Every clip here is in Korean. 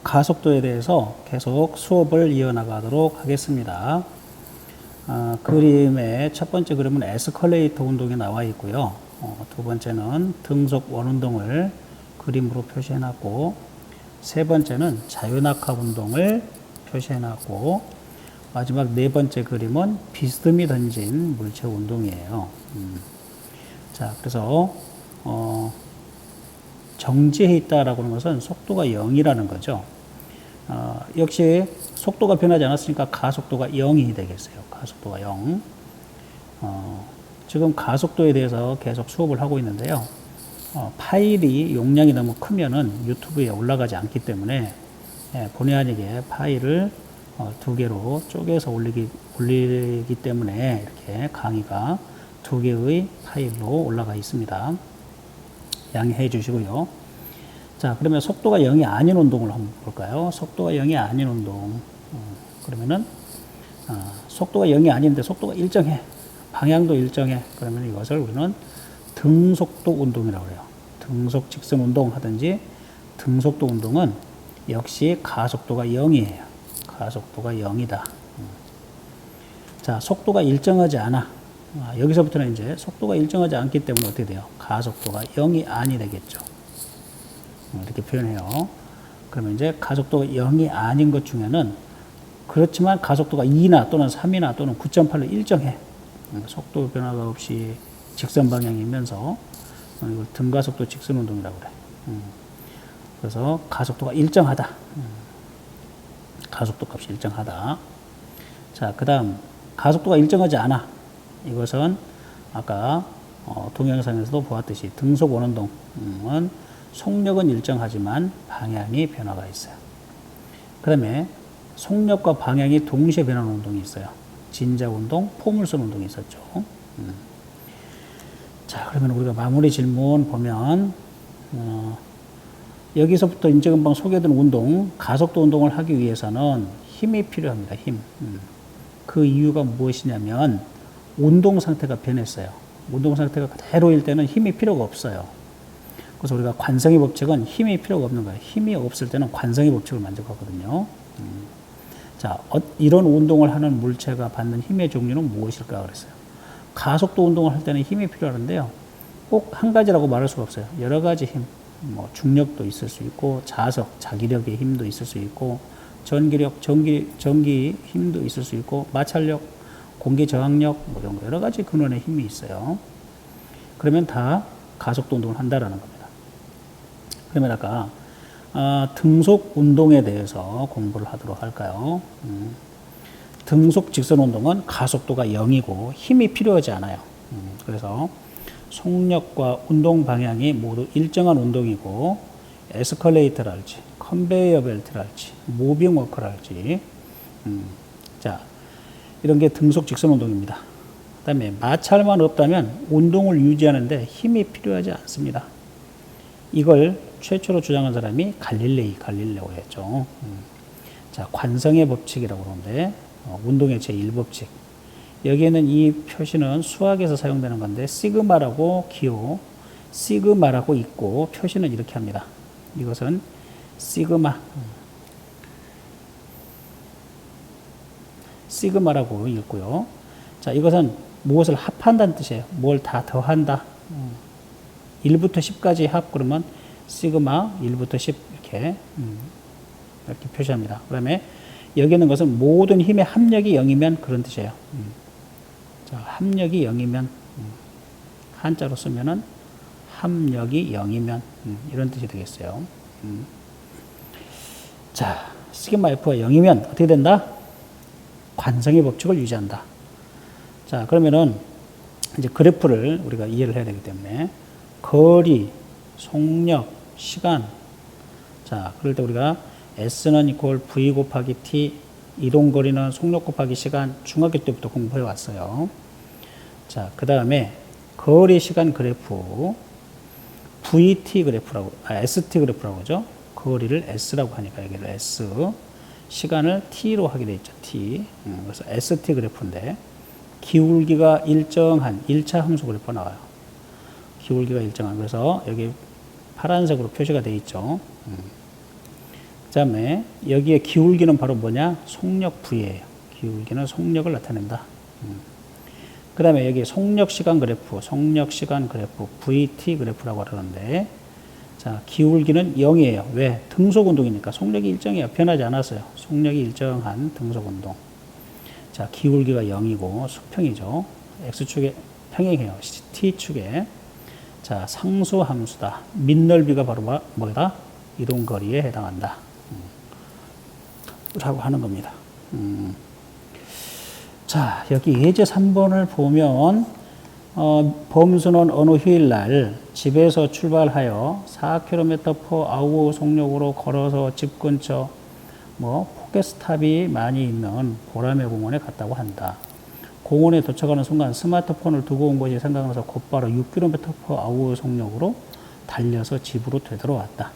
가속도에 대해서 계속 수업을 이어나가도록 하겠습니다. 그림의 첫 번째 그림은 에스컬레이터 운동이 나와 있고요. 두 번째는 등속 원운동을 그림으로 표시해 놨고, 세 번째는 자유낙하 운동을 표시해 놨고, 마지막 네 번째 그림은 비스듬히 던진 물체 운동이에요. 자, 그래서 정지해 있다라고 하는 것은 속도가 0이라는 거죠. 역시 속도가 변하지 않았으니까 가속도가 0이 되겠어요. 가속도가 0. 지금 가속도에 대해서 계속 수업을 하고 있는데요. 파일이 용량이 너무 크면은 유튜브에 올라가지 않기 때문에 본의 아니게 파일을 두 개로 쪼개서 올리기 때문에 이렇게 강의가 두 개의 파일로 올라가 있습니다. 양해해 주시고요. 자, 그러면 속도가 0이 아닌 운동을 한번 볼까요? 속도가 0이 아닌 운동. 그러면은, 속도가 0이 아닌데 속도가 일정해. 방향도 일정해. 그러면 이것을 우리는 등속도 운동이라고 해요. 등속 직선 운동 하든지 등속도 운동은 역시 가속도가 0이에요. 가속도가 0이다. 자, 속도가 일정하지 않아. 여기서부터는 이제 속도가 일정하지 않기 때문에 어떻게 돼요? 가속도가 0이 아니 되겠죠. 이렇게 표현해요. 그러면 이제 가속도가 0이 아닌 것 중에는 그렇지만 가속도가 2나 또는 3이나 또는 9.8로 일정해. 속도 변화가 없이 직선 방향이면서 이걸 등가속도 직선 운동이라고 그래. 그래서 가속도가 일정하다. 가속도 값이 일정하다. 자, 그 다음 가속도가 일정하지 않아. 이것은 아까 동영상에서도 보았듯이 등속 원운동은 속력은 일정하지만 방향이 변화가 있어요. 그 다음에 속력과 방향이 동시에 변하는 운동이 있어요. 진작 운동, 포물선 운동이 있었죠. 자, 그러면 우리가 마무리 질문 보면 여기서부터 이제 금방 소개해드린 운동, 가속도 운동을 하기 위해서는 힘이 필요합니다. 힘. 그 이유가 무엇이냐면 운동 상태가 변했어요. 운동 상태가 그대로일 때는 힘이 필요가 없어요. 그래서 우리가 관성의 법칙은 힘이 필요가 없는 거예요. 힘이 없을 때는 관성의 법칙을 만족하거든요. 자, 이런 운동을 하는 물체가 받는 힘의 종류는 무엇일까 그랬어요. 가속도 운동을 할 때는 힘이 필요한데요. 꼭 한 가지라고 말할 수가 없어요. 여러 가지 힘, 중력도 있을 수 있고, 자석, 자기력의 힘도 있을 수 있고, 전기력, 전기 힘도 있을 수 있고, 마찰력, 공기 저항력, 이런 여러 가지 근원의 힘이 있어요. 그러면 다 가속도 운동을 한다라는 겁니다. 그러면 아까 등속 운동에 대해서 공부를 하도록 할까요? 등속 직선 운동은 가속도가 0이고 힘이 필요하지 않아요. 그래서 속력과 운동 방향이 모두 일정한 운동이고 에스컬레이터랄지 컨베이어 벨트랄지 무빙 워커랄지 자, 이런 게 등속 직선 운동입니다. 그 다음에 마찰만 없다면 운동을 유지하는데 힘이 필요하지 않습니다. 이걸 최초로 주장한 사람이 갈릴레오였죠. 자, 관성의 법칙이라고 그러는데 운동의 제1법칙. 여기에는 이 표시는 수학에서 사용되는 건데 시그마라고 시그마라고 있고 표시는 이렇게 합니다. 이것은 시그마라고 읽고요. 자, 이것은 무엇을 합한다는 뜻이에요. 뭘 다 더한다. 1부터 10까지 합 그러면 시그마 1부터 10 이렇게 표시합니다. 그다음에 여기 있는 것은 모든 힘의 합력이 0이면 그런 뜻이에요. 자, 합력이 0이면 한자로 쓰면은 합력이 0이면 이런 뜻이 되겠어요. 자, 시그마 F가 0이면 어떻게 된다? 관성의 법칙을 유지한다. 자, 그러면은 이제 그래프를 우리가 이해를 해야 되기 때문에 거리, 속력, 시간. 자, 그럴 때 우리가 S는 이퀄 V 곱하기 T, 이동거리는 속력 곱하기 시간, 중학교 때부터 공부해 왔어요. 자, 그 다음에 거리 시간 그래프, VT 그래프라고, ST 그래프라고 하죠. 거리를 S라고 하니까 여기를 S, 시간을 T로 하게 돼 있죠. T. 그래서 ST 그래프인데 기울기가 일정한 1차 함수 그래프가 나와요. 기울기가 일정한. 그래서 여기 파란색으로 표시가 되어 있죠. 그 다음에 여기에 기울기는 바로 뭐냐? 속력 V예요. 기울기는 속력을 나타낸다. 그 다음에 여기 속력 시간 그래프, VT 그래프라고 하는데, 자, 기울기는 0이에요. 왜? 등속 운동이니까. 속력이 일정해요. 변하지 않았어요. 속력이 일정한 등속 운동. 자, 기울기가 0이고 수평이죠. X축에 평행해요. T축에. 자, 상수 함수다. 밑넓이가 바로 뭐다? 이동 거리에 해당한다. 라고 하는 겁니다. 자, 여기 예제 3번을 보면 범수는 어느 휴일날 집에서 출발하여 4km/h 속력으로 걸어서 집 근처 포켓스탑이 많이 있는 보라매 공원에 갔다고 한다. 공원에 도착하는 순간 스마트폰을 두고 온 것이 생각나서 곧바로 6km/h 속력으로 달려서 집으로 되돌아왔다.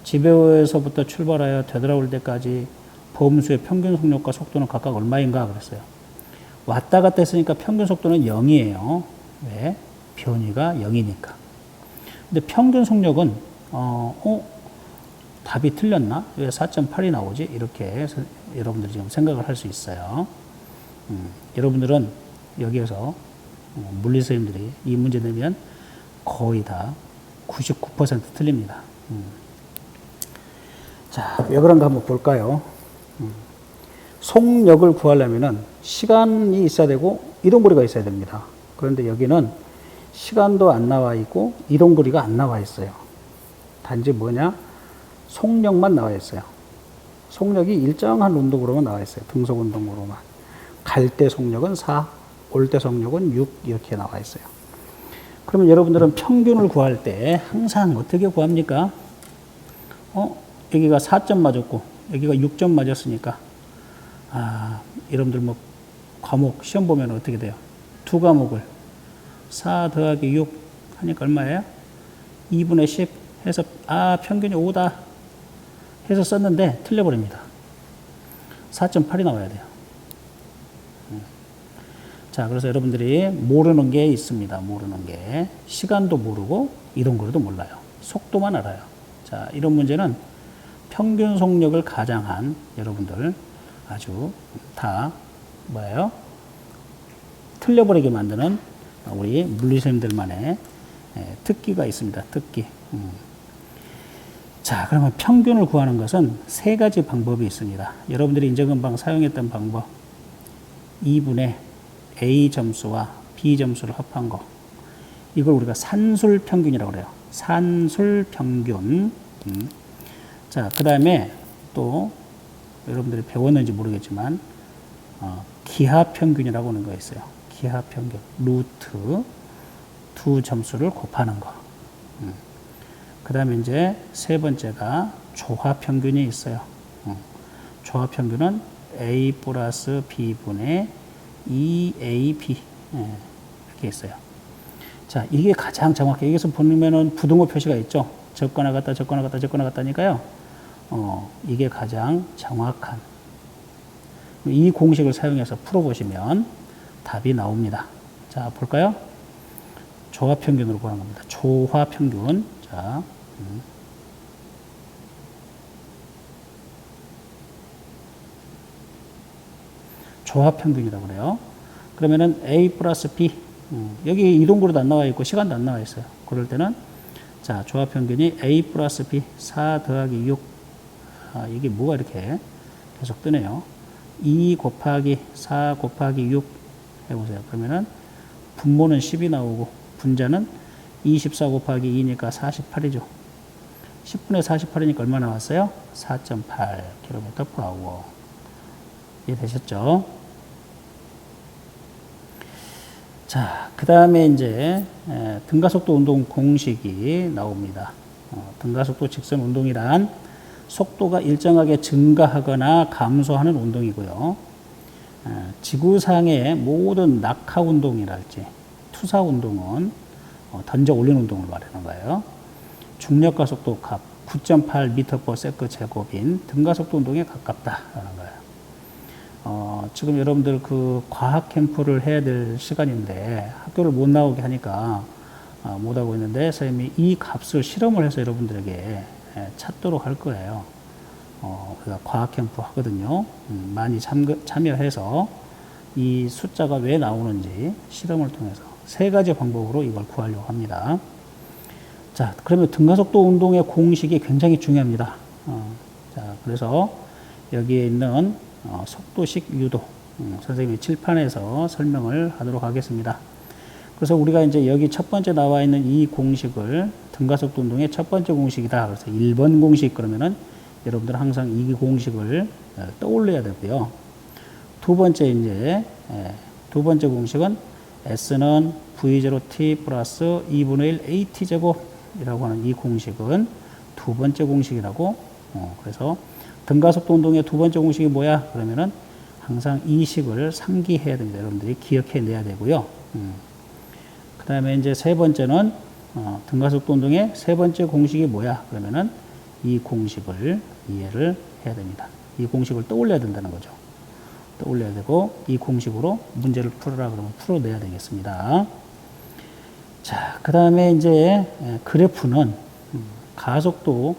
집에서부터 출발하여 되돌아올 때까지 범수의 평균 속력과 속도는 각각 얼마인가 그랬어요. 왔다 갔다 했으니까 평균 속도는 0이에요. 왜? 변이가 0이니까. 근데 평균 속력은 답이 틀렸나? 왜 4.8이 나오지? 이렇게 여러분들이 지금 생각을 할 수 있어요. 여러분들은 여기에서 물리 선생님들이 이 문제 내면 거의 다 99% 틀립니다. 자, 왜 그런가 한번 볼까요? 속력을 구하려면은 시간이 있어야 되고 이동거리가 있어야 됩니다. 그런데 여기는 시간도 안 나와 있고 이동거리가 안 나와 있어요. 단지 뭐냐? 속력만 나와 있어요. 속력이 일정한 운동으로만 나와 있어요. 등속 운동으로만. 갈 때 속력은 4, 올 때 속력은 6 이렇게 나와 있어요. 그러면 여러분들은 평균을 구할 때 항상 어떻게 구합니까? 여기가 4점 맞았고 여기가 6점 맞았으니까 여러분들 과목 시험 보면 어떻게 돼요? 두 과목을 4 더하기 6 하니까 얼마예요? 2분의 10 해서 평균이 5다 해서 썼는데 틀려버립니다. 4.8이 나와야 돼요. 자, 그래서 여러분들이 모르는 게 있습니다. 모르는 게. 시간도 모르고 이동거리도 몰라요. 속도만 알아요. 자, 이런 문제는 평균 속력을 가장한 여러분들 아주 다 뭐예요? 틀려버리게 만드는 우리 물리선생님들만의 특기가 있습니다. 특기. 자, 그러면 평균을 구하는 것은 세 가지 방법이 있습니다. 여러분들이 인정금방 사용했던 방법. 2분의 A 점수와 B 점수를 합한 거. 이걸 우리가 산술 평균이라고 그래요. 산술 평균. 자, 그 다음에 또 여러분들이 배웠는지 모르겠지만 기하 평균이라고 하는 거 있어요. 기하 평균. 루트 두 점수를 곱하는 거. 그 다음에 이제 세 번째가 조화 평균이 있어요. 조화 평균은 A 플러스 B분의 2AB 이렇게 있어요. 자, 이게 가장 정확해. 여기서 보면은 부등호 표시가 있죠. 적거나 같다, 적거나 같다, 적거나 같다니까요. 이게 가장 정확한 이 공식을 사용해서 풀어보시면 답이 나옵니다. 자, 볼까요? 조화 평균으로 구하는 겁니다. 조화 평균. 자, 조화 평균이라고 그래요. 그러면은 A 플러스 B. 여기 이동거리도 안 나와 있고 시간도 안 나와 있어요. 그럴 때는 자, 조화 평균이 A 플러스 B 4 더하기 6. 이게 뭐가 이렇게 계속 뜨네요. 2 곱하기 4 곱하기 6 해보세요. 그러면은 분모는 10이 나오고 분자는 24 곱하기 2니까 48이죠. 10분의 48이니까 얼마 나왔어요? 4.8km/h. 이해되셨죠? 자, 그 다음에 이제 등가속도 운동 공식이 나옵니다. 등가속도 직선 운동이란 속도가 일정하게 증가하거나 감소하는 운동이고요. 지구상의 모든 낙하 운동이랄지 투사 운동은 던져 올리는 운동을 말하는 거예요. 중력가 속도 값 9.8m/s 제곱인 등가속도 운동에 가깝다라는 거예요. 지금 여러분들 그 과학 캠프를 해야 될 시간인데 학교를 못 나오게 하니까 못 하고 있는데 선생님이 이 값을 실험을 해서 여러분들에게 찾도록 할 거예요. 우리가 과학 캠프 하거든요. 많이 참여해서 이 숫자가 왜 나오는지 실험을 통해서 세 가지 방법으로 이걸 구하려고 합니다. 자, 그러면 등가속도 운동의 공식이 굉장히 중요합니다. 자, 그래서 여기에 있는 속도식 유도 선생님이 칠판에서 설명을 하도록 하겠습니다. 그래서 우리가 이제 여기 첫 번째 나와 있는 이 공식을 등가속도 운동의 첫 번째 공식이다. 그래서 1번 공식 그러면은 여러분들은 항상 이 공식을 떠올려야 되고요. 두 번째 공식은 S는 V0T 플러스 2분의 1 AT 제곱이라고 하는 이 공식은 두 번째 공식이라고. 그래서 등가속도 운동의 두 번째 공식이 뭐야? 그러면은 항상 이 식을 상기해야 됩니다. 여러분들이 기억해내야 되고요. 그 다음에 이제 세 번째는 등가속도 운동의 세 번째 공식이 뭐야? 그러면은 이 공식을 이해를 해야 됩니다. 이 공식을 떠올려야 된다는 거죠. 떠올려야 되고 이 공식으로 문제를 풀어라 그러면 풀어내야 되겠습니다. 자, 그 다음에 이제 그래프는 가속도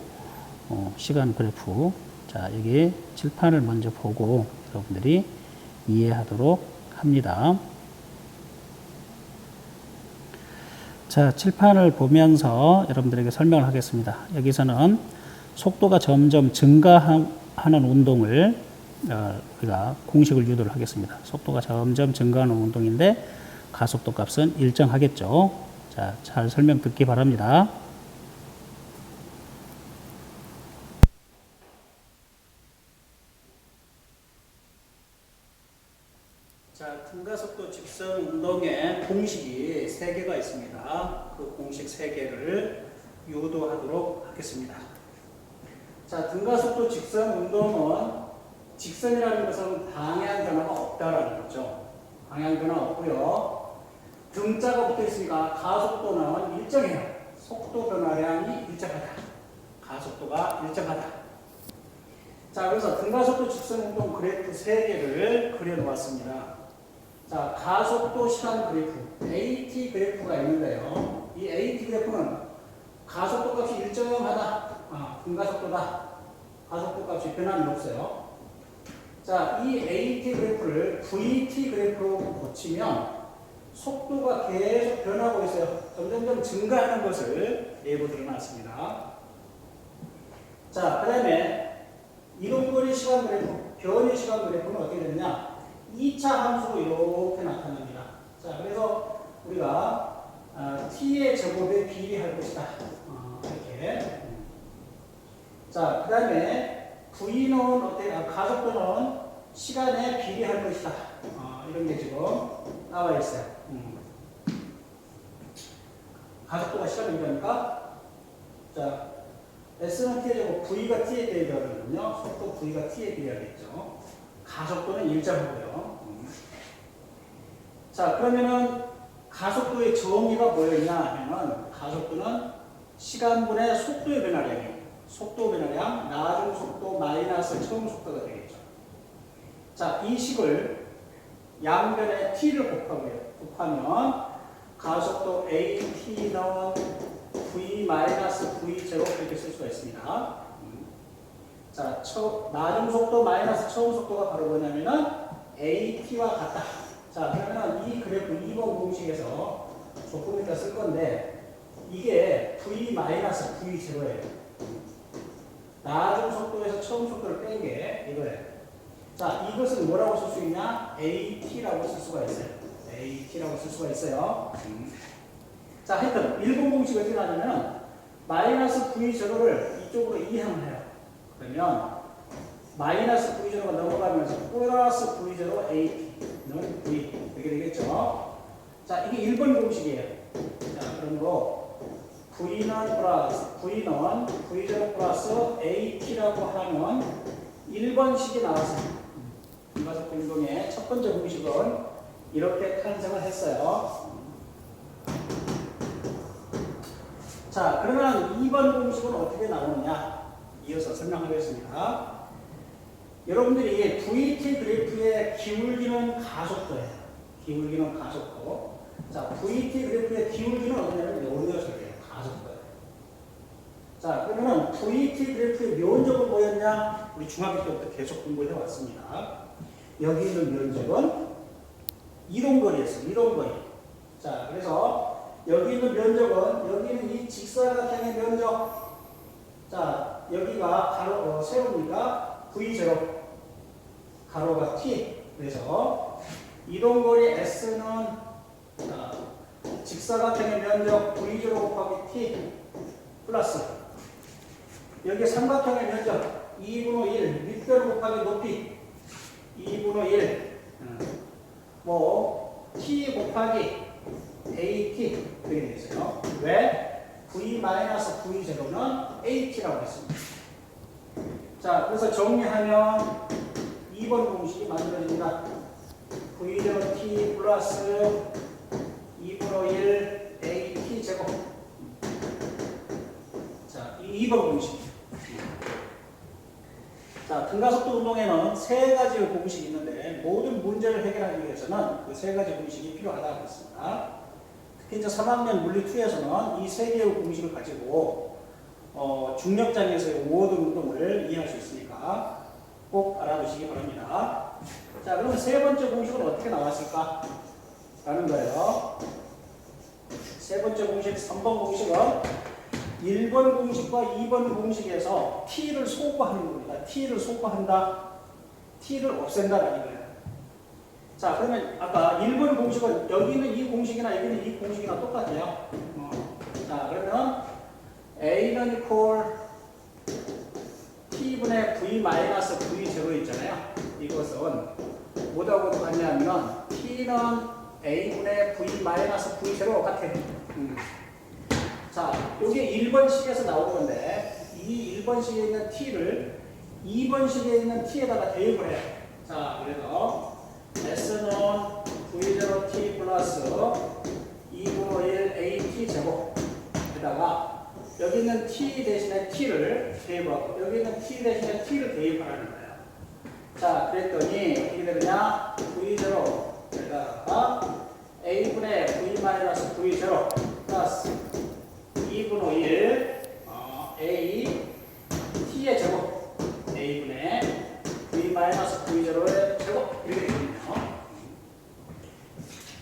시간 그래프. 자, 여기 칠판을 먼저 보고 여러분들이 이해하도록 합니다. 자, 칠판을 보면서 여러분들에게 설명을 하겠습니다. 여기서는 속도가 점점 증가하는 운동을 우리가 공식을 유도를 하겠습니다. 속도가 점점 증가하는 운동인데 가속도 값은 일정하겠죠. 자, 잘 설명 듣기 바랍니다. 자, 등가속도 직선 운동의 공식이 3개가 있습니다. 그 공식 3개를 유도하도록 하겠습니다. 자, 등가속도 직선 운동은 직선이라는 것은 방향 변화가 없다라는 거죠. 방향 변화 없고요. 등자가 붙어 있으니까 가속도는 일정해요. 속도 변화량이 일정하다. 가속도가 일정하다. 자, 그래서 등가속도 직선 운동 그래프 3개를 그려 놓았습니다. 자, 가속도 시간 그래프, AT 그래프가 있는데요. 이 AT 그래프는 가속도 값이 일정하다. 등가속도다. 가속도 값이 변함이 없어요. 자, 이 AT 그래프를 VT 그래프로 고치면 속도가 계속 변하고 있어요. 점점점 증가하는 것을 예로 들어놨습니다. 자, 그 다음에 이동거리 시간 그래프, 변이 시간 그래프는 어떻게 되느냐? 2차 함수로 이렇게 나타납니다. 자, 그래서 우리가 t의 제곱에 비례할 것이다. 이렇게. 자, 그 다음에 v는 어때? 가속도는 시간에 비례할 것이다. 이런 게 지금 나와 있어요. 가속도가 시간에 비례하니까, 자, S는 t의 제곱, V가 t에 비례하거든요. 속도 V가 t에 비례하겠죠. 가속도는 일정하고요. 자, 그러면은 가속도의 정의가 뭐였냐 하면 가속도는 시간분의 속도의 변화량이에요. 속도 변화량, 나중 속도 마이너스 처음 속도가 되겠죠. 자, 이 식을 양변에 t를 곱하면 가속도 AT는 V 마이너스 V0 이렇게 쓸 수가 있습니다. 자, 나중 속도 마이너스 처음 속도가 바로 뭐냐면은 AT와 같다. 자, 그러면 이 그래프 2번 공식에서 조금 이따 쓸 건데 이게 V 마이너스 V0예요. 나중 속도에서 처음 속도를 뺀 게 이거예요. 자, 이것은 뭐라고 쓸 수 있냐? AT라고 쓸 수가 있어요. AT라고 쓸 수가 있어요. 자, 하여튼 1번 공식이 어떻게 나냐면 마이너스 V0를 이쪽으로 이항을 해요. 그러면 마이너스 V0가 넘어가면서 플러스 V0 AT는 V 이렇게 되겠죠. 자, 이게 1번 공식이에요. 자, 그러므로 V는 V0 플러스 AT라고 하면 1번식이 나왔습니다. 등가속도 운동의 첫 번째 공식은 이렇게 탄생을 했어요. 자, 그러면 2번 공식은 어떻게 나오느냐? 이어서 설명하겠습니다. 여러분들이 VT 그래프의 기울기는 가속도예요. 기울기는 가속도. 자, VT 그래프의 기울기는 어디냐면 여기가 저기예요. 가속도예요. 자, 그러면은 VT 그래프의 면적은 뭐였냐? 우리 중학교 때부터 계속 공부해 왔습니다. 여기 있는 면적은 이동거리였어, 이동거리. 자, 그래서 여기 있는 면적은, 여기는 이 직사각형의 면적. 자, 여기가 가로, 세우니까 V0, 가로가 T. 그래서 이동거리 S는, 자, 직사각형의 면적 V0 곱하기 T 플러스 여기 삼각형의 면적 2분의 1 밑변 곱하기 높이 2분의 1 뭐 T 곱하기 AT 그렇게 되어 있어요. 왜? V-V0는 AT라고 했습니다. 자, 그래서 정리하면 2번 공식이 만들어집니다. V0T 플러스 2분의 1 AT 제곱. 자, 이 2번 공식. 자, 등가속도 운동에는 세 가지의 공식이 있는데 모든 문제를 해결하기 위해서는 그 세 가지 공식이 필요하다고 했습니다. 특히 이제 3학년 물리2에서는 이 세 개의 공식을 가지고 중력장에서의 모든 운동을 이해할 수 있으니까 꼭 알아두시기 바랍니다. 자, 그러면 세 번째 공식은 어떻게 나왔을까? 라는 거예요. 세 번째 공식, 3번 공식은 1번 공식과 2번 공식에서 t를 소거하는 겁니다. t를 소거한다, t를 없앤다라는 거예요. 자, 그러면 아까 1번 공식은 여기는 이 공식이나 여기는 이 공식이나 똑같아요. 자, 그러면 a는 equal t분의 v-v0 있잖아요. 이것은 뭐라고 하냐면 t는 a분의 v-v0 같아요. 자, 이게 1번식에서 나온 건데 이 1번식에 있는 t를 2번식에 있는 t에다가 대입을 해요. 자, 그래서 s는 v0t 플러스 2분의 1 at 제곱에다가 여기 있는 t 대신에 t를 대입하고 여기 있는 t 대신에 t를 대입하라는 거예요. 자, 그랬더니 어떻게 되느냐? v0에다가 a분의 v-v0 플러스 2분의 1 a t의 제곱 a분의 v-v0의 제곱 이렇게 되거든요.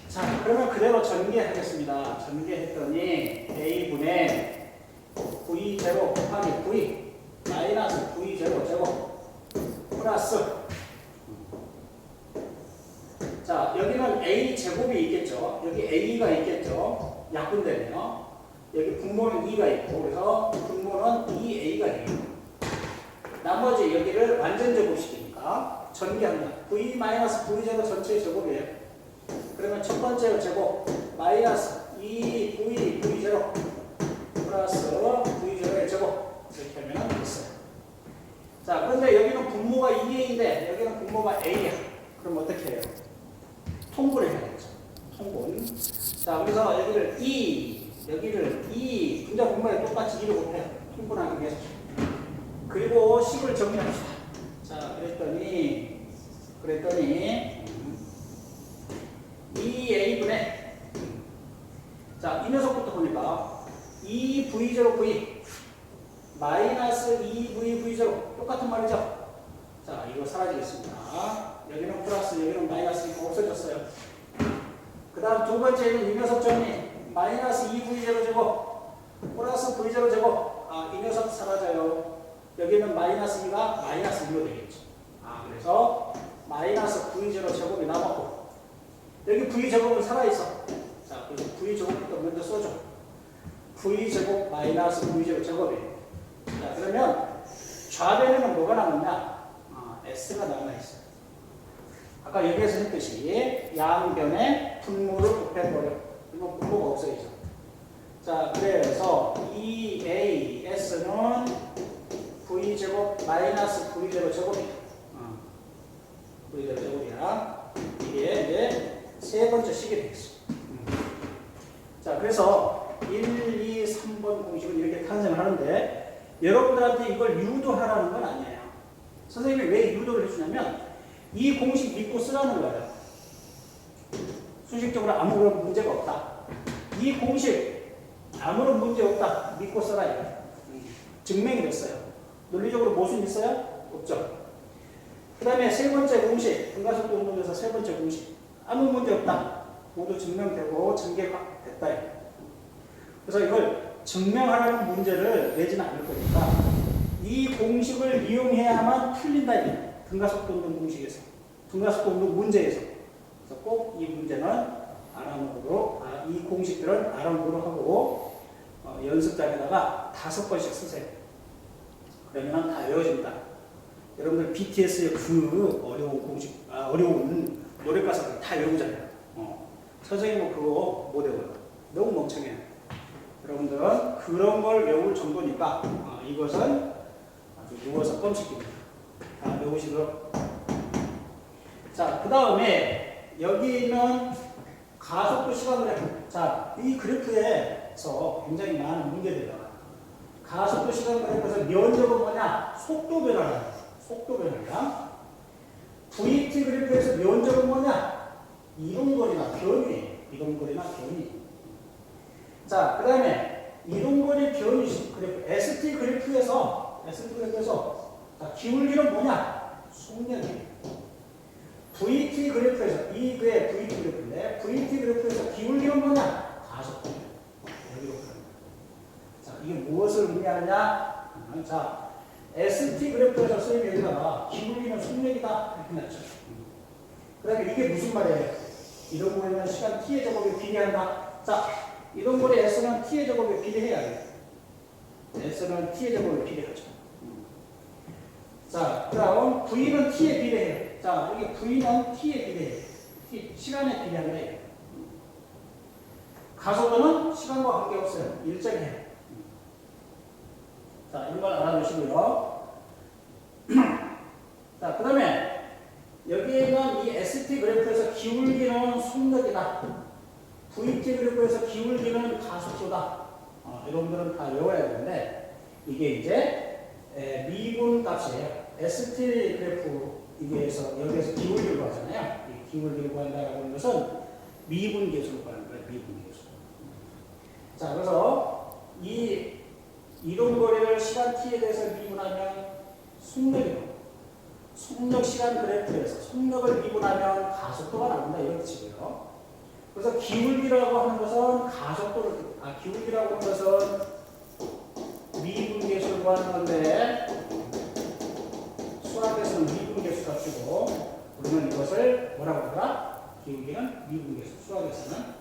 자, 그러면 그대로 전개하겠습니다. 전개했더니 a분의 v0 곱하기 v 마이너스 v0 제곱 플러스 자, 여기는 a 제곱이 있겠죠. 여기 a가 있겠죠. 약분되네요. 여기 분모는 2가 있고 그래서 분모는 2a가 돼요. 나머지 여기를 완전 제곱시키니까 전개합니다. v-v0 전체의 제곱이에요. 그러면 첫 번째 제곱 마이너스 2v-v0 플러스 v0의 제곱 이렇게 하면 됐어요. 자, 그런데 여기는 분모가 2a인데 여기는 분모가 a야. 그럼 어떻게 해요? 통분을 해야겠죠. 통분. 자, 그래서 여기를 2 여기를 2 분자 분모에 똑같이 2를 곱해요. 통분하기 위해서. 그리고 식을 정리합시다. 자, 그랬더니 2a분의 자, 이 녀석부터 보니까 2v0v 마이너스 2v0 똑같은 말이죠. 자, 이거 사라지겠습니다. 여기는 플러스 여기는 마이너스니까 없어졌어요. 그 다음 두 번째는 이 녀석 정리 마이너스 2v0 제곱 플러스 v0 제곱 이 녀석 사라져요. 여기는 마이너스 2가 마이너스 2로 되겠죠. 그래서 마이너스 v0 제곱이 남았고 여기 v 제곱은 살아있어. 자, 그래서 v 제곱부터 먼저 써줘. v 제곱 마이너스 v0 제곱이에요. 자, 그러면 좌변에는 뭐가 남았냐? s가 남아있어요. 아까 여기에서 했듯이 양변에 분모를 곱해버려. 그러면 분모가 없어지죠. 자, 그래서 2as는 v제곱 마이너스 v0 제곱이야. v0 제곱이야. 이게 이제 세 번째 식이 되겠어. 자, 그래서 1, 2, 3번 공식은 이렇게 탄생을 하는데 여러분들한테 이걸 유도하라는 건 아니에요. 선생님이 왜 유도를 해주냐면 이 공식 믿고 쓰라는 거예요. 수식적으로 아무런 문제가 없다. 이 공식 아무런 문제 없다. 믿고 써라 이거예요. 증명이 됐어요. 논리적으로 모순 있어요? 없죠. 그 다음에 세 번째 공식, 등가속도 운동에서 세 번째 공식. 아무 문제 없다. 모두 증명되고 전개됐다. 그래서 이걸 증명하라는 문제를 내지는 않을 거니까 이 공식을 이용해야만 풀린다. 등가속도 운동 공식에서. 등가속도 운동 문제에서. 그래서 꼭 이 문제는 알아놓도록, 이 공식들은 알아놓도록 하고 연습장에다가 5번씩 쓰세요. 그러면 다 외워집니다. 여러분들 BTS의 그 어려운 공식, 어려운 노래 가사들 다 외우잖아요. 선생님은 그거 못 외워요. 너무 멍청해요. 여러분들은 그런 걸 외울 정도니까 이것은 아주 누워서 껌씹기입니다. 다 외우시도록. 자, 그 다음에 여기 있는 가속도 시간 그래프. 자, 이 그래프에서 굉장히 많은 문제들이 나와요. 가속도 시간 그래프에서 면적은 뭐냐? 속도 변화량. 속도 변화량. VT 그래프에서 면적은 뭐냐? 이동거리나 변이. 이동거리나 변이. 자, 그 다음에 이동거리 변이 그래프. ST 그래프에서 자, 기울기는 뭐냐? 속력이에요. VT 그래프에서, 이게 VT 그래프인데, VT 그래프에서 기울기는 뭐냐? 가속도. 여기로 가는 자, 이게 무엇을 의미하느냐? 자, ST 그래프에서 선생님이 여기다가 기울기는 속력이다. 이렇게 놨죠. 그 다음에 이게 무슨 말이에요? 이동거리는 시간 t의 제곱에 비례한다. 자, 이동거리 S는 t의 제곱에 비례해야 돼요. S는 t의 제곱에 비례하죠. 자, 그 다음 V는 t에 비례해요. 자, 여기 V는 t에 비례해요. t, 시간에 비례하는 가속도는 시간과 관계없어요. 일정해요. 자, 이런 걸 알아두시고요. 자, 그 다음에 여기에 있는 이 ST 그래프에서 기울기는 속력이다. VT 그래프에서 기울기는 가속도다. 여러분들은 다 외워야 되는데 이게 이제 미분 값이에요. ST 그래프 여기에서 기울기를 구하잖아요. 이 기울기를 구한다라고 하는 것은 미분 계수를 구하는 거예요. 미분 계수. 자, 그래서 이 이동거리를 시간 t에 대해서 미분하면 속력이고 속력 시간 그래프에서 속력을 미분하면 가속도가 나온다 이런 뜻이고요. 그래서 기울기라고 하는 것은 기울기라고 하는 것은 미분 계수를 구하는 건데 수학에서는 미분 계수 값이고 우리는 이것을 뭐라고 하더라? 기울기는 미분 계수. 수학에서는.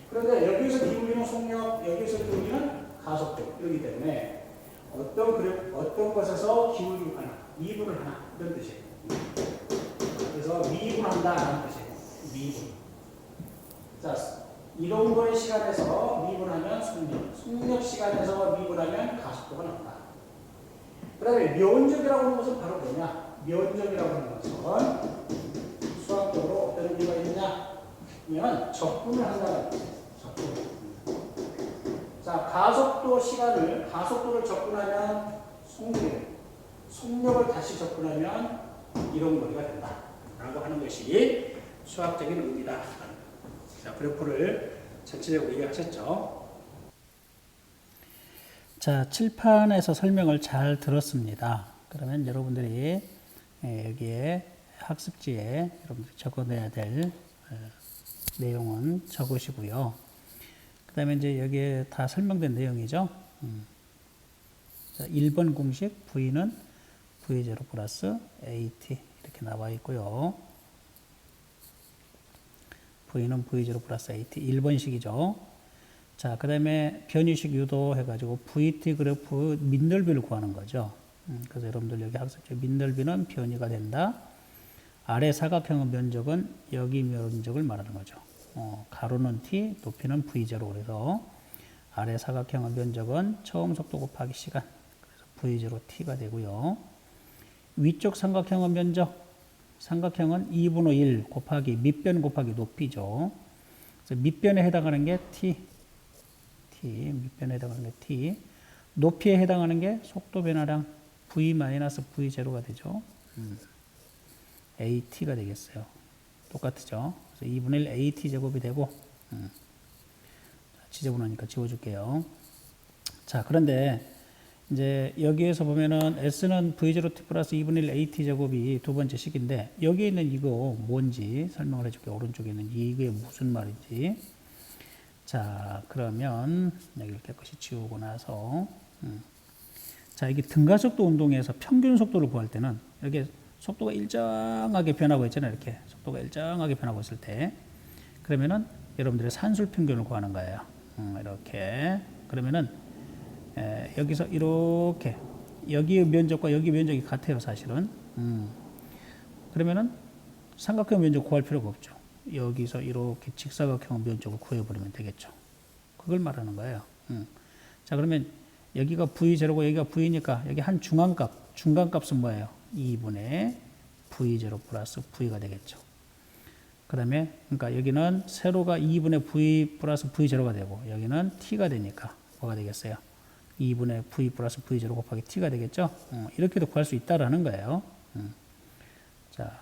그런데 여기서 기울기는 속력, 여기서 기울기는 가속도이기 때문에 어떤 것에서 기울기를 하나, 미분을 하나 이런 뜻이에요. 그래서 미분한다라는 뜻이에요. 미분. 자, 이동거리 시간에서 미분하면 속력 시간에서 미분하면 가속도가 나온다. 그 다음에 면적이라고 하는 것은 바로 뭐냐? 면적이라고 하는 것은 수학적으로 어떤 의미가 있느냐? 면 적분을 한다는 거예요. 적분. 자, 가속도를 적분하면 속력을 다시 적분하면 이동거리가 된다. 라고 하는 것이 수학적인 의미다. 자, 그래프를 전체적으로 이해하셨죠? 자, 칠판에서 설명을 잘 들었습니다. 그러면 여러분들이 여기에 학습지에 여러분들이 적어내야 될 내용은 적으시고요. 그 다음에 이제 여기에 다 설명된 내용이죠. 자, 1번 공식 V는 V0 플러스 AT 이렇게 나와 있고요. V는 V0 플러스 AT 1번식이죠. 자, 그 다음에 변이식 유도 해가지고 VT 그래프 밑넓이를 구하는 거죠. 그래서 여러분들 여기 학습지 밑넓이는 변이가 된다. 아래 사각형의 면적은 여기 면적을 말하는 거죠. 가로는 t, 높이는 v0. 그래서 아래 사각형의 면적은 처음 속도 곱하기 시간. 그래서 v0 t가 되고요. 위쪽 삼각형의 면적. 삼각형은 2분의 1 곱하기 밑변 곱하기 높이죠. 그래서 밑변에 해당하는 게 t. 밑변에 해당하는 게 t. 높이에 해당하는 게 속도 변화량 v-v0가 되죠. at가 되겠어요. 똑같죠. 그래서 2분의 1 at 제곱이 되고 지저분하니까 지워줄게요. 자, 그런데 이제 여기에서 보면은 S는 V0T 플러스 2분의 1 AT 제곱이 두 번째 식인데 여기에 있는 이거 뭔지 설명을 해줄게. 오른쪽에 있는 이게 무슨 말인지. 자, 그러면 여기를 깨끗이 지우고 나서 자, 이게 등가속도 운동에서 평균 속도를 구할 때는 이렇게 속도가 일정하게 변하고 있잖아요. 이렇게 속도가 일정하게 변하고 있을 때 그러면은 여러분들의 산술 평균을 구하는 거예요. 이렇게 그러면은 여기서 이렇게 여기의 면적과 여기 면적이 같아요, 사실은. 그러면은 삼각형 면적 구할 필요가 없죠. 여기서 이렇게 직사각형 면적을 구해버리면 되겠죠. 그걸 말하는 거예요. 자, 그러면 여기가 V0고 여기가 V니까 여기 한 중간값, 중간값은 뭐예요? 2분의 V0 플러스 V가 되겠죠. 그 다음에, 그러니까 여기는 세로가 2분의 V 플러스 V0가 되고, 여기는 T가 되니까 뭐가 되겠어요? 2분의 V 플러스 V0 곱하기 T가 되겠죠? 이렇게도 구할 수 있다라는 거예요. 자.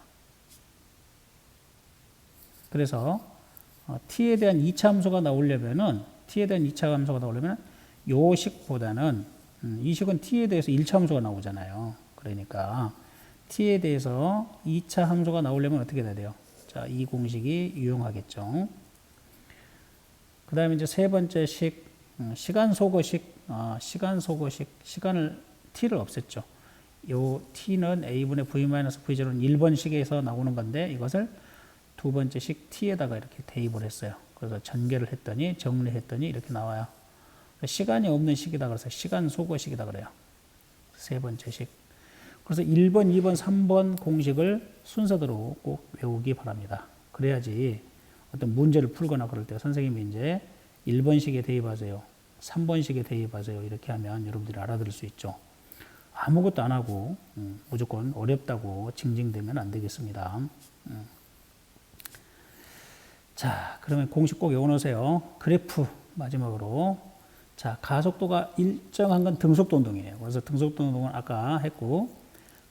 그래서, T에 대한 2차 함수가 나오려면은, 요 식보다는, 이 식은 T에 대해서 1차 함수가 나오잖아요. 그러니까, T에 대해서 2차 함수가 나오려면 어떻게 돼야 돼요? 자, 이 공식이 유용하겠죠. 그 다음에 이제 세 번째 식, 시간 소거식, 시간을, t를 없앴죠. 요 t는 a분의 v-v0는 1번 식에서 나오는 건데 이것을 두 번째 식 t에다가 이렇게 대입을 했어요. 그래서 전개를 했더니, 정리했더니 이렇게 나와요. 시간이 없는 식이다 그래서 시간 소거식이다 그래요. 세 번째 식. 그래서 1번, 2번, 3번 공식을 순서대로 꼭 외우기 바랍니다. 그래야지 어떤 문제를 풀거나 그럴 때 선생님이 이제 1번식에 대입하세요. 3번식에 대입하세요. 이렇게 하면 여러분들이 알아들을 수 있죠. 아무것도 안 하고 무조건 어렵다고 징징대면 안 되겠습니다. 자, 그러면 공식 꼭 외워놓으세요. 그래프 마지막으로. 자, 가속도가 일정한 건 등속도 운동이에요. 그래서 등속도 운동은 아까 했고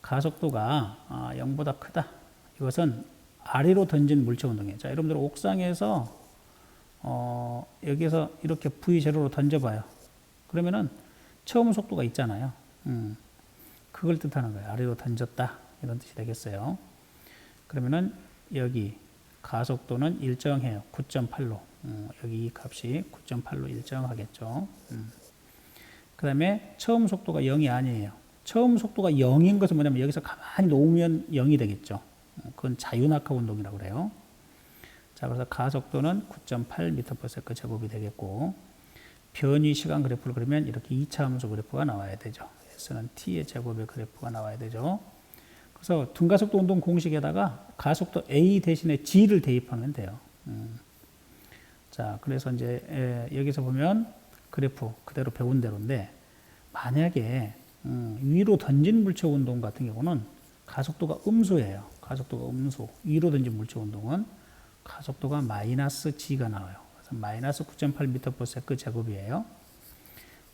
가속도가 0보다 크다. 이것은 아래로 던진 물체 운동이에요. 자, 여러분들 옥상에서 여기서 이렇게 V0로 던져봐요. 그러면은 처음 속도가 있잖아요. 그걸 뜻하는 거예요. 아래로 던졌다. 이런 뜻이 되겠어요. 그러면은 여기 가속도는 일정해요. 9.8로. 여기 이 값이 9.8로 일정하겠죠. 그 다음에 처음 속도가 0이 아니에요. 처음 속도가 0인 것은 뭐냐면 여기서 가만히 놓으면 0이 되겠죠. 그건 자유낙하 운동이라고 그래요. 자, 그래서 가속도는 9.8m/s 제곱이 되겠고 변위 시간 그래프를 그리면 이렇게 2차 함수 그래프가 나와야 되죠. S는 T의 제곱의 그래프가 나와야 되죠. 그래서 등가속도 운동 공식에다가 가속도 A 대신에 G를 대입하면 돼요. 자, 그래서 이제 여기서 보면 그래프 그대로 배운 대로인데 만약에 위로 던진 물체 운동 같은 경우는 가속도가 음수예요. 가속도가 음수. 위로 던진 물체 운동은 가속도가 마이너스 G가 나와요. 그래서 마이너스 9.8m/s 제곱이에요.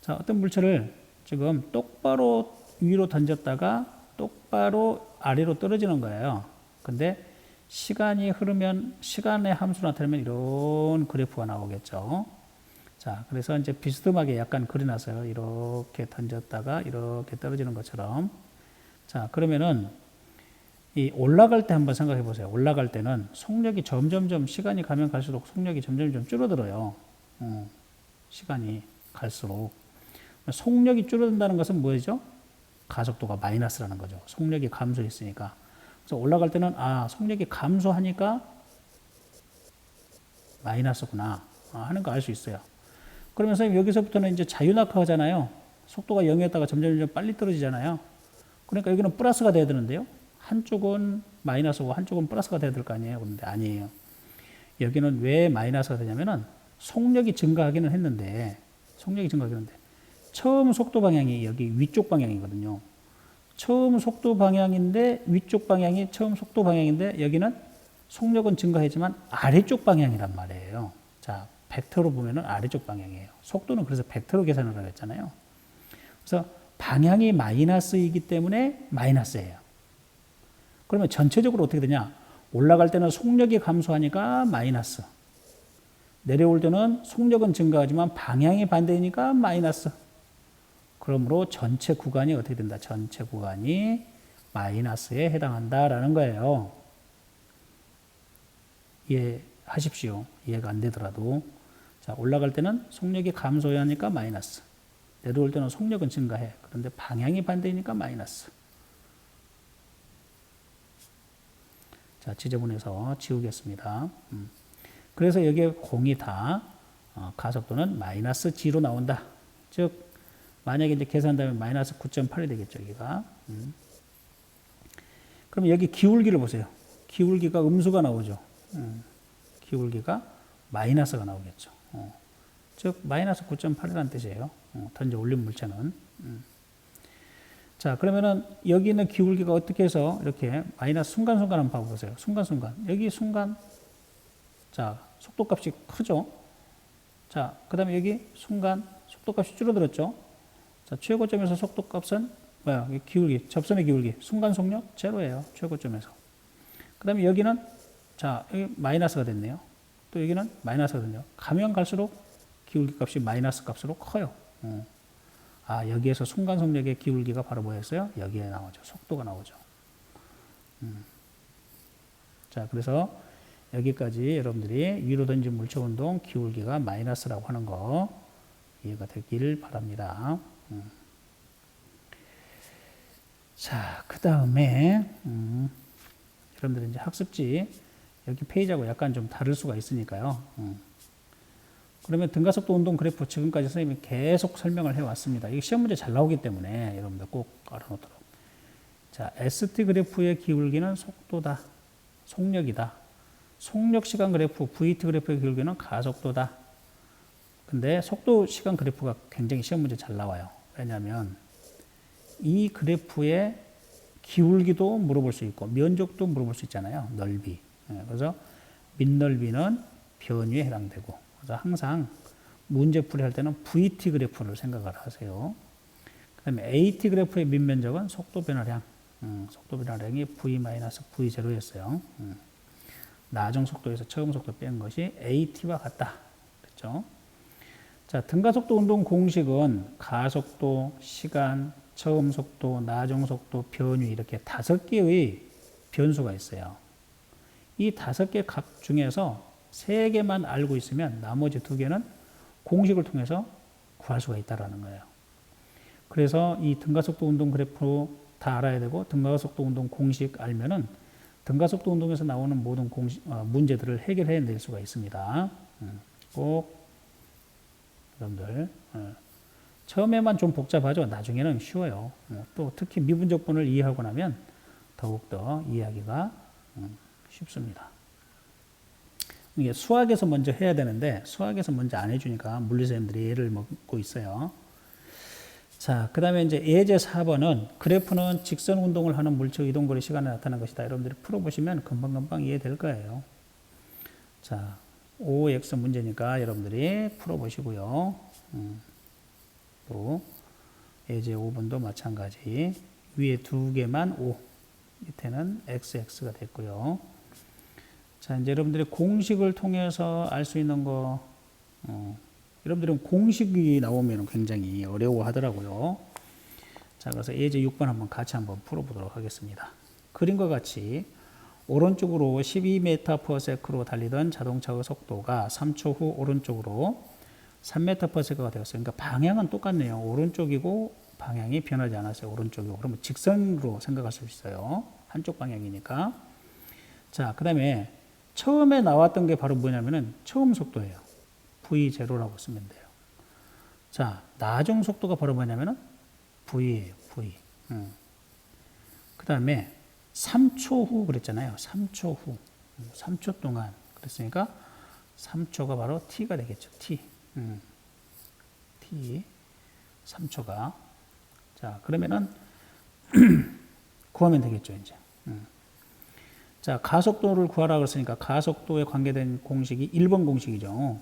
자, 어떤 물체를 지금 똑바로 위로 던졌다가 똑바로 아래로 떨어지는 거예요. 근데 시간이 흐르면 시간의 함수 나타내면 이런 그래프가 나오겠죠. 자, 그래서 이제 비스듬하게 약간 그려놨어요. 이렇게 던졌다가 이렇게 떨어지는 것처럼. 자, 그러면은 이 올라갈 때 한번 생각해 보세요. 올라갈 때는 속력이 점점점 시간이 가면 갈수록 속력이 점점점 줄어들어요. 시간이 갈수록. 속력이 줄어든다는 것은 뭐죠? 가속도가 마이너스라는 거죠. 속력이 감소했으니까. 그래서 올라갈 때는 속력이 감소하니까 마이너스구나 하는 거 알 수 있어요. 그러면 선생님 여기서부터는 이제 자유낙하잖아요. 속도가 0이었다가 점점 빨리 떨어지잖아요. 그러니까 여기는 플러스가 돼야 되는데요. 한쪽은 마이너스고 한쪽은 플러스가 돼야 될 거 아니에요. 그런데 아니에요. 여기는 왜 마이너스가 되냐면은 속력이 증가하기는 했는데 처음 속도 방향이 여기 위쪽 방향이거든요. 처음 속도 방향인데 위쪽 방향이 처음 속도 방향인데 여기는 속력은 증가하지만 아래쪽 방향이란 말이에요. 자, 벡터로 보면은 아래쪽 방향이에요. 속도는 그래서 벡터로 계산을 하라 했잖아요. 그래서 방향이 마이너스이기 때문에 마이너스예요. 그러면 전체적으로 어떻게 되냐? 올라갈 때는 속력이 감소하니까 마이너스. 내려올 때는 속력은 증가하지만 방향이 반대니까 마이너스. 그러므로 전체 구간이 어떻게 된다? 전체 구간이 마이너스에 해당한다라는 거예요. 이해하십시오. 이해가 안 되더라도. 자, 올라갈 때는 속력이 감소하니까 마이너스. 내려올 때는 속력은 증가해. 그런데 방향이 반대니까 마이너스. 자, 지저분해서 지우겠습니다. 그래서 여기에 공이 다 가속도는 마이너스 G로 나온다. 즉 만약에 이제 계산하면 마이너스 9.8이 되겠죠, 여기가. 그럼 여기 기울기를 보세요. 기울기가 음수가 나오죠. 기울기가 마이너스가 나오겠죠. 즉 마이너스 9.8이라는 뜻이에요. 던져 올린 물체는. 자, 그러면은 여기 있는 기울기가 어떻게 해서 이렇게 마이너스 순간순간 한번 봐보세요. 순간순간. 여기 순간. 자, 속도값이 크죠. 자, 그 다음에 여기 순간 속도값이 줄어들었죠. 자, 최고점에서 속도값은 뭐야? 기울기, 접선의 기울기, 순간 속력 제로예요. 최고점에서. 그 다음에 여기는 자, 여기 마이너스가 됐네요. 또 여기는 마이너스가 됐네요. 가면 갈수록 기울기 값이 마이너스 값으로 커요. 아, 여기에서 순간 속력의 기울기가 바로 뭐였어요? 여기에 나오죠. 속도가 나오죠. 자, 그래서 여기까지 여러분들이 위로 던진 물체 운동 기울기가 마이너스라고 하는 거 이해가 되길 바랍니다. 자, 그 다음에 여러분들 이제 학습지 여기 페이지하고 약간 좀 다를 수가 있으니까요. 그러면 등가속도 운동 그래프 지금까지 선생님이 계속 설명을 해왔습니다. 이게 시험 문제 잘 나오기 때문에 여러분들 꼭 알아놓도록. 자, ST 그래프의 기울기는 속도다. 속력이다. 속력 시간 그래프, VT 그래프의 기울기는 가속도다. 근데 속도 시간 그래프가 굉장히 시험 문제 잘 나와요. 왜냐하면 이 그래프의 기울기도 물어볼 수 있고 면적도 물어볼 수 있잖아요. 넓이. 그래서 밑넓이는 변위에 해당되고 그래서 항상 문제 풀이할 때는 VT 그래프를 생각을 하세요. 그 다음에 AT 그래프의 밑면적은 속도 변화량. 속도 변화량이 V-V0였어요. 나중 속도에서 처음 속도 뺀 것이 AT와 같다. 그렇죠? 자, 등가속도 운동 공식은 가속도, 시간, 처음 속도, 나중 속도, 변위 이렇게 5개의 변수가 있어요. 이 5개 값 중에서 3개만 알고 있으면 나머지 2개는 공식을 통해서 구할 수가 있다는 거예요. 그래서 이 등가속도 운동 그래프 다 알아야 되고 등가속도 운동 공식 알면은 등가속도 운동에서 나오는 모든 문제들을 해결해 낼 수가 있습니다. 꼭 여러분들 처음에만 좀 복잡하죠. 나중에는 쉬워요. 또 특히 미분적분을 이해하고 나면 더욱더 이해하기가 쉽습니다. 이게 수학에서 먼저 해야 되는데 수학에서 먼저 안 해주니까 물리선생님들이 예를 먹고 있어요. 자, 그 다음에 이제 예제 4번은 그래프는 직선 운동을 하는 물체 이동거리 시간에 나타나는 것이다. 여러분들이 풀어보시면 금방금방 이해될 거예요. 자, OX 문제니까 여러분들이 풀어보시고요. 또 예제 5번도 마찬가지. 위에 2개만 O, 밑에는 XX가 됐고요. 자, 이제 여러분들이 공식을 통해서 알 수 있는 거, 여러분들은 공식이 나오면 굉장히 어려워 하더라고요. 자, 그래서 예제 6번 한번 같이 한번 풀어보도록 하겠습니다. 그림과 같이 오른쪽으로 12m/s로 달리던 자동차의 속도가 3초 후 오른쪽으로 3m/s가 되었어요. 그러니까 방향은 똑같네요. 오른쪽이고 방향이 변하지 않았어요. 오른쪽이고. 그러면 직선으로 생각할 수 있어요. 한쪽 방향이니까. 자, 그 다음에 처음에 나왔던 게 바로 뭐냐면은 처음 속도예요. V0라고 쓰면 돼요. 자, 나중 속도가 바로 뭐냐면은 V예요. V. 그 다음에 3초 후 그랬잖아요. 3초 후. 3초 동안. 그랬으니까 3초가 바로 T가 되겠죠. T. T. 3초가. 자, 그러면은 구하면 되겠죠, 이제. 자, 가속도를 구하라 그랬으니까 가속도에 관계된 공식이 1번 공식이죠.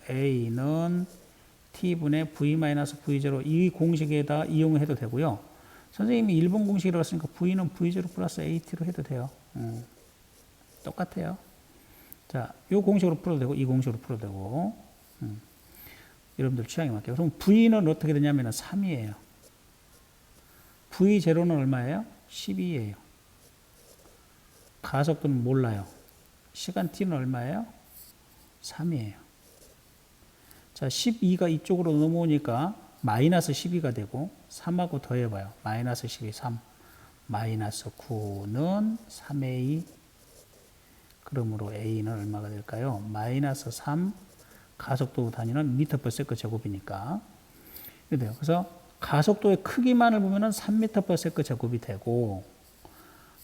A는 T분의 V-V0 이 공식에다 이용해도 되고요. 선생님이 1번 공식이라고 했으니까 V는 V0 플러스 AT로 해도 돼요. 똑같아요. 자, 이 공식으로 풀어도 되고 이 공식으로 풀어도 되고 여러분들 취향에 맞게. 그럼 V는 어떻게 되냐면 3이에요. V0는 얼마예요? 12예요. 가속도는 몰라요. 시간 t는 얼마예요? 3이에요. 자, 12가 이쪽으로 넘어오니까 마이너스 12가 되고 3하고 더해봐요. 마이너스 12, 3. 마이너스 9는 3a. 그러므로 a는 얼마가 될까요? 마이너스 3 가속도 단위는 미터/세컨드 제곱이니까. 그래서 가속도의 크기만을 보면은 3m/세컨드 제곱이 되고,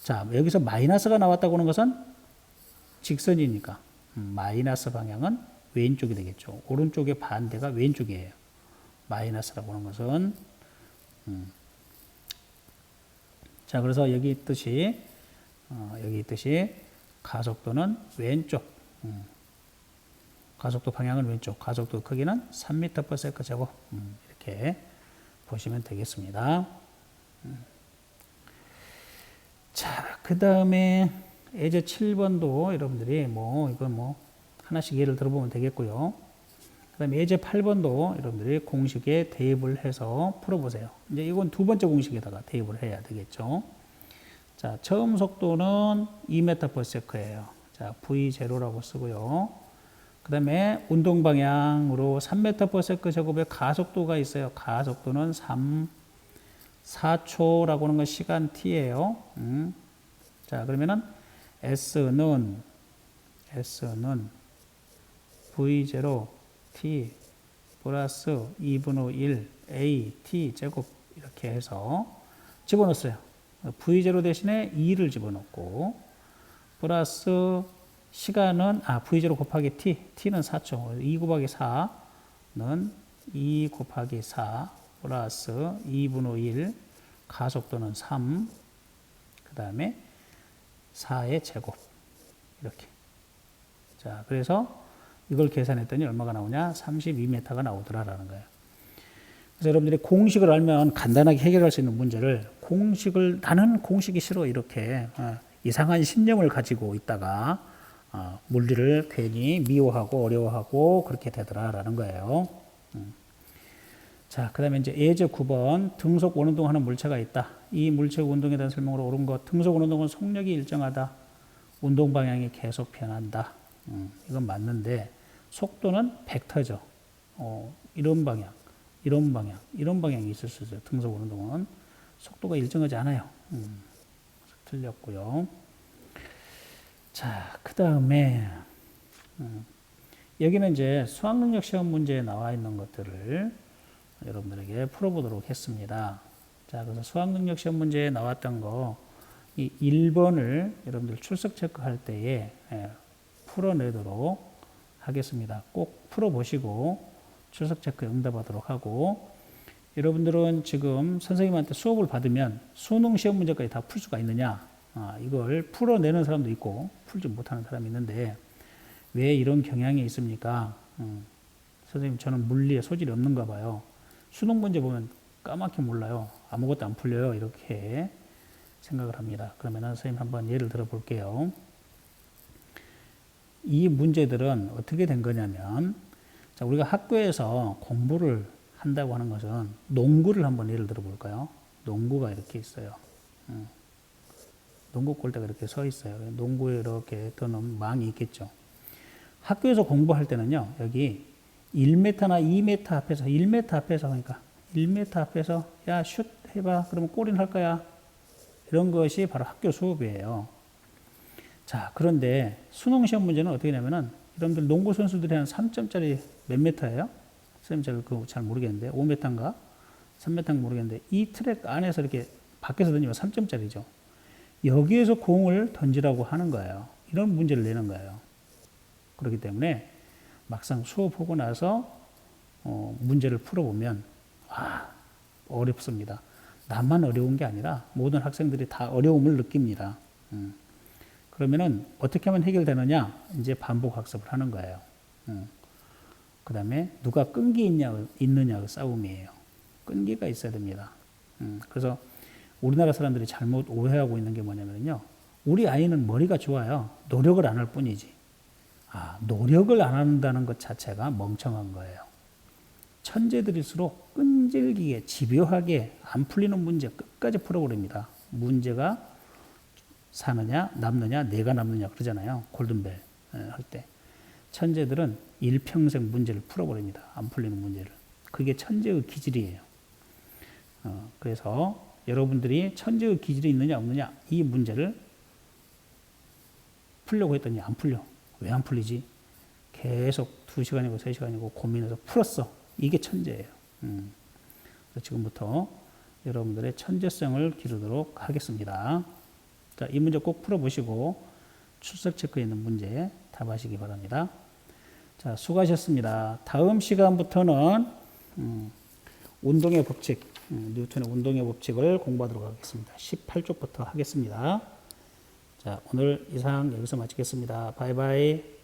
자, 여기서 마이너스가 나왔다고 하는 것은 직선이니까 마이너스 방향은 왼쪽이 되겠죠. 오른쪽의 반대가 왼쪽이에요. 마이너스라고 하는 것은 자, 그래서 여기 있듯이 가속도는 왼쪽, 가속도 방향은 왼쪽, 가속도 크기는 3m/세컨드 제곱, 이렇게 보시면 되겠습니다. 자, 그 다음에 예제 7번도 여러분들이 이건 하나씩 예를 들어보면 되겠고요. 그 다음에 예제 8번도 여러분들이 공식에 대입을 해서 풀어보세요. 이제 이건 두 번째 공식에다가 대입을 해야 되겠죠. 자, 처음 속도는 2m/s예요. 자, V0라고 쓰고요. 그 다음에 운동 방향으로 3m/s 제곱의 가속도가 있어요. 가속도는 4초라고 하는 건 시간 t예요. 자, 그러면은 S는 V0 t 플러스 2분의 1 a t 제곱 이렇게 해서 집어넣었어요. V0 대신에 2를 집어넣고 플러스 시간은 V0 곱하기 t는 4초. 2 곱하기 4는 2 곱하기 4 플러스 2분의 1 가속도는 3 그 다음에 4의 제곱 이렇게. 자, 그래서 이걸 계산했더니 얼마가 나오냐? 32m가 나오더라라는 거예요. 그래서 여러분들이 공식을 알면 간단하게 해결할 수 있는 문제를 나는 공식이 싫어 이렇게 이상한 신념을 가지고 있다가 물리를 괜히 미워하고 어려워하고 그렇게 되더라라는 거예요. 자, 그 다음에 이제 예제 9번 등속 원운동하는 물체가 있다. 이 물체 운동에 대한 설명으로 옳은 것. 등속 원운동은 속력이 일정하다. 운동 방향이 계속 변한다. 이건 맞는데 속도는 벡터죠. 이런 방향, 이런 방향, 이런 방향이 있을 수 있어요. 등속 원운동은 속도가 일정하지 않아요. 틀렸고요. 자, 그 다음에 여기는 이제 수학능력 시험 문제에 나와 있는 것들을 여러분들에게 풀어보도록 했습니다. 자, 그래서 수학능력 시험 문제에 나왔던 거, 이 1번을 여러분들 출석 체크할 때에 풀어내도록 하겠습니다. 꼭 풀어보시고 출석 체크 응답하도록 하고, 여러분들은 지금 선생님한테 수업을 받으면 수능 시험 문제까지 다 풀 수가 있느냐? 이걸 풀어내는 사람도 있고 풀지 못하는 사람이 있는데 왜 이런 경향이 있습니까? 선생님 저는 물리에 소질이 없는가 봐요. 수능 문제 보면 까맣게 몰라요. 아무것도 안 풀려요. 이렇게 생각을 합니다. 그러면 선생님 한번 예를 들어 볼게요. 이 문제들은 어떻게 된 거냐면, 자, 우리가 학교에서 공부를 한다고 하는 것은 농구를 한번 예를 들어 볼까요? 농구가 이렇게 있어요. 농구 골대가 이렇게 서 있어요. 농구에 이렇게 떠는 망이 있겠죠. 학교에서 공부할 때는요, 여기 1m나 2m 앞에서, 1m 앞에서, 그러니까 1m 앞에서 야, 슛 해봐. 그러면 골인 할 거야. 이런 것이 바로 학교 수업이에요. 자, 그런데 수능 시험 문제는 어떻게 되냐면은, 여러분들 농구 선수들이 한 3점짜리 몇 m예요? 선생님 잘 모르겠는데, 5m인가? 3m인가 모르겠는데, 이 트랙 안에서 이렇게 밖에서 던지면 3점짜리죠. 여기에서 공을 던지라고 하는 거예요. 이런 문제를 내는 거예요. 그렇기 때문에 막상 수업하고 나서 문제를 풀어보면 어렵습니다. 나만 어려운 게 아니라 모든 학생들이 다 어려움을 느낍니다. 그러면은 어떻게 하면 해결되느냐? 이제 반복 학습을 하는 거예요. 그 다음에 누가 끈기 있느냐 싸움이에요. 끈기가 있어야 됩니다. 그래서 우리나라 사람들이 잘못 오해하고 있는 게 뭐냐면요. 우리 아이는 머리가 좋아요. 노력을 안 할 뿐이지. 노력을 안 한다는 것 자체가 멍청한 거예요. 천재들일수록 끈질기게 집요하게 안 풀리는 문제 끝까지 풀어버립니다. 문제가 사느냐 남느냐 내가 남느냐 그러잖아요. 골든벨 할 때. 천재들은 일평생 문제를 풀어버립니다. 안 풀리는 문제를. 그게 천재의 기질이에요. 그래서 여러분들이 천재의 기질이 있느냐 없느냐 이 문제를 풀려고 했더니 안 풀려. 왜 안 풀리지? 계속 2시간이고 3시간이고 고민해서 풀었어. 이게 천재예요. 그래서 지금부터 여러분들의 천재성을 기르도록 하겠습니다. 자, 이 문제 꼭 풀어보시고 출석 체크에 있는 문제 답하시기 바랍니다. 자, 수고하셨습니다. 다음 시간부터는 운동의 법칙, 뉴턴의 운동의 법칙을 공부하도록 하겠습니다. 18쪽부터 하겠습니다. 자, 오늘 이상 여기서 마치겠습니다. 바이바이.